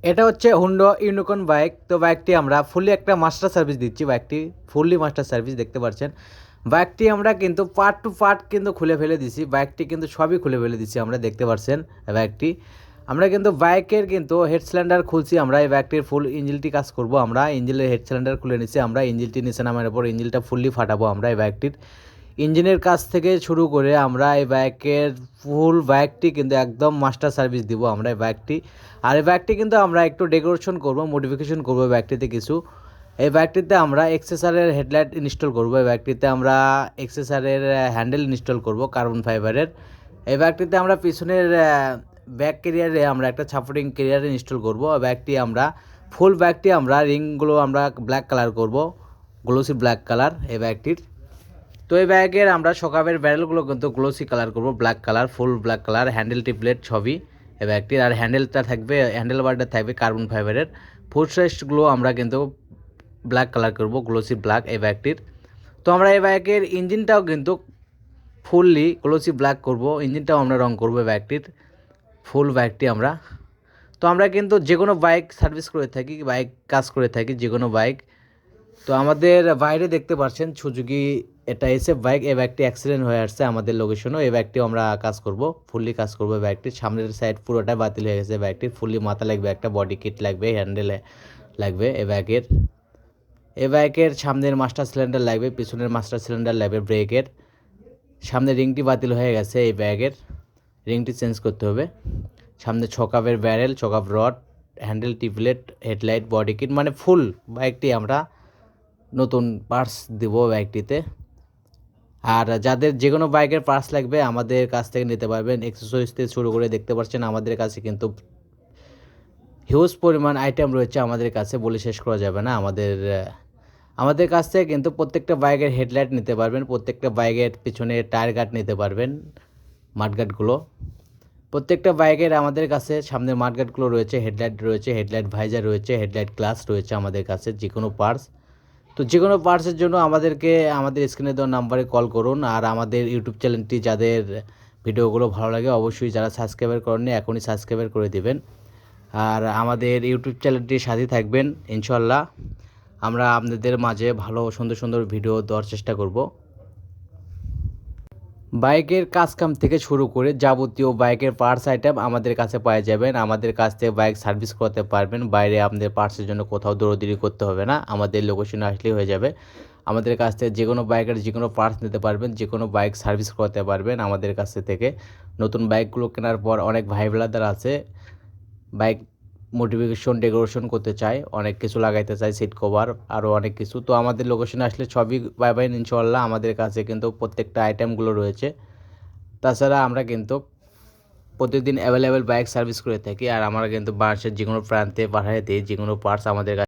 এটা হচ্ছে Honda unicorn bike. তো বাইকটি আমরা ফুললি একটা মাস্টার সার্ভিস দিচ্ছি। বাইকটি ফুললি মাস্টার সার্ভিস দেখতে পাচ্ছেন। বাইকটি আমরা কিন্তু পার্ট টু পার্ট কিন্তু খুলে ফেলে দিছি। বাইকটি কিন্তু সবই খুলে ফেলে দিচ্ছি আমরা, দেখতে পাচ্ছেন বাইকটি। আমরা কিন্তু বাইকের কিন্তু হেড সিলিন্ডার খুলছি আমরা। এই বাইকটির ফুল ইঞ্জিনটি কাজ করব আমরা। ইঞ্জিনের হেড সিলিন্ডার খুলে নিচ্ছি আমরা। ইঞ্জিনটি নিচে নামানোর পর ইঞ্জিনটা ফুললি ফাটাবো আমরা এই বাইকটির। ইঞ্জিনের কাজ থেকে শুরু করে আমরা এই বাইকের ফুল বাইকটি কিন্তু একদম মাস্টার সার্ভিস দিব আমরা এই বাইকটি। আর এই বাইকটি কিন্তু আমরা একটু ডেকোরেশন করব, মডিফিকেশন করব এই বাইকটিতে কিছু। এই বাইকটিতে আমরা এক্সেসারের হেডলাইট ইনস্টল করব। এই বাইকটিতে আমরা এক্সেসারের হ্যান্ডেল ইনস্টল করব কার্বন ফাইবারের। এই বাইকটিতে আমরা পিছনের ব্যাক ক্যারিয়ারে আমরা একটা সাপোর্টিং ক্যারিয়ার ইনস্টল করব। বাইকটি আমরা ফুল বাইকটি আমরা রিংগুলো আমরা ব্ল্যাক কালার করব, গ্লোসি ব্ল্যাক কালার এই বাইকটির। তো এই ব্যাগের আমরা সকাবের ব্যারেলগুলো কিন্তু গ্লোসি কালার করব, black colour, full black colour, handle টিপলেট ছবি এই ব্যাগটির। আর হ্যান্ডেলটা থাকবে, হ্যান্ডেল বারটা থাকবে কার্বন ফাইবারের। ফুট রেস্টগুলো আমরা কিন্তু ব্ল্যাক কালার করব, গ্লোসি ব্ল্যাক এই ব্যাগটির। তো আমরা এই বাইকের ইঞ্জিনটাও কিন্তু ফুললি গ্লোসি ব্ল্যাক করব, ইঞ্জিনটাও আমরা রং করব এই বাইকটির, ফুল বাইকটি আমরা। তো আমরা কিন্তু যে কোনো বাইক সার্ভিস করে থাকি, বাইক কাজ করে থাকি, যে কোনো বাইক। তো আমাদের বাইরে দেখতে পাচ্ছেন সুজুকি এটা এসে বাইক। এই বাইকটি অ্যাক্সিডেন্ট হয়ে আসছে আমাদের লোকেশনও। এই বাইকটিও আমরা কাজ করব, ফুললি কাজ করবো এই বাইকটির। সামনের সাইড পুরোটাই বাতিল হয়ে গেছে বাইকটির। ফুললি মাথা লাগবে, একটা বডি কিট লাগবে, হ্যান্ডেল লাগবে এই বাইকের সামনের মাস্টার সিলিন্ডার লাগবে, পিছনের মাস্টার সিলিন্ডার লাগবে ব্রেকের। সামনের রিংটি বাতিল হয়ে গেছে, এই ব্যাগের রিংটি চেঞ্জ করতে হবে। সামনে ছকাপের ব্যারেল, ছকাপ রড, হ্যান্ডেল টিপলেট, হেডলাইট, বডি কিট, মানে ফুল বাইকটি আমরা নতুন পার্টস দেব বাইকটিতে। আর যাদের যে কোনো বাইকের পার্টস লাগবে আমাদের কাছ থেকে নিতে পারবেন। এক্সেসরিজ থেকে শুরু করে দেখতে পাচ্ছেন আমাদের কাছে কিন্তু হিউজ পরিমাণ আইটেম রয়েছে আমাদের কাছে, বলে শেষ করা যাবে না। আমাদের কাছ থেকে কিন্তু প্রত্যেকটা বাইকের হেডলাইট নিতে পারবেন, প্রত্যেকটা বাইকের পিছনে টায়ার গার্ড নিতে পারবেন, মাডগার্ডগুলো। প্রত্যেকটা বাইকের আমাদের কাছে সামনের মাডগার্ডগুলো রয়েছে, হেডলাইট রয়েছে, হেডলাইট ভাইজার রয়েছে, হেডলাইট গ্লাস রয়েছে আমাদের কাছে, যে কোনো পার্টস। তো যে কোনো পার্টসের জন্য আমাদেরকে আমাদের স্ক্রিনে দেওয়া নাম্বারে কল করুন। আর আমাদের ইউটিউব চ্যানেলটি যাদের ভিডিওগুলো ভালো লাগে অবশ্যই যারা সাবস্ক্রাইবার করেননি এখনই সাবস্ক্রাইবার করে দিবেন। আর আমাদের ইউটিউব চ্যানেলটির সাথে থাকবেন ইনশাল্লাহ। আমরা আপনাদের মাঝে ভালো সুন্দর সুন্দর ভিডিও দেওয়ার চেষ্টা করব। বাইকের কাজকাম থেকে শুরু করে যাবতীয় বাইকের পার্টস আইটেম আমাদের কাছে পাওয়া যাবেন। আমাদের কাছ থেকে বাইক সার্ভিস করতে পারবেন, বাইরে আপনাদের পার্টসের জন্য কোথাও দৌড়াদৌড়ি করতে হবে না, আমাদের লোকেশনে আসলেই হয়ে যাবে। আমাদের কাছ থেকে যে কোনো বাইকের যে কোনো পার্টস নিতে পারবেন, যে কোনো বাইক সার্ভিস করতে পারবেন আমাদের কাছ থেকে। নতুন বাইকগুলো কেনার পর অনেক ভাই ব্রাদার আছে বাইক মডিফিকেশন ডেকোরেশন করতে চায়, অনেক কিছু লাগাইতে চায়, সিট কভার, আরও অনেক কিছু। তো আমাদের লোকেশনে আসলে সবই পাবেন ইনশাল্লাহ। আমাদের কাছে কিন্তু প্রত্যেকটা আইটেমগুলো রয়েছে। তাছাড়া আমরা কিন্তু প্রতিদিন অ্যাভেলেবেল বাইক সার্ভিস করে থাকি। আর আমরা কিন্তু বাংলাদেশের যে কোনো প্রান্তে পাঠিয়ে দিই যে কোনো পার্টস আমাদের কাছে।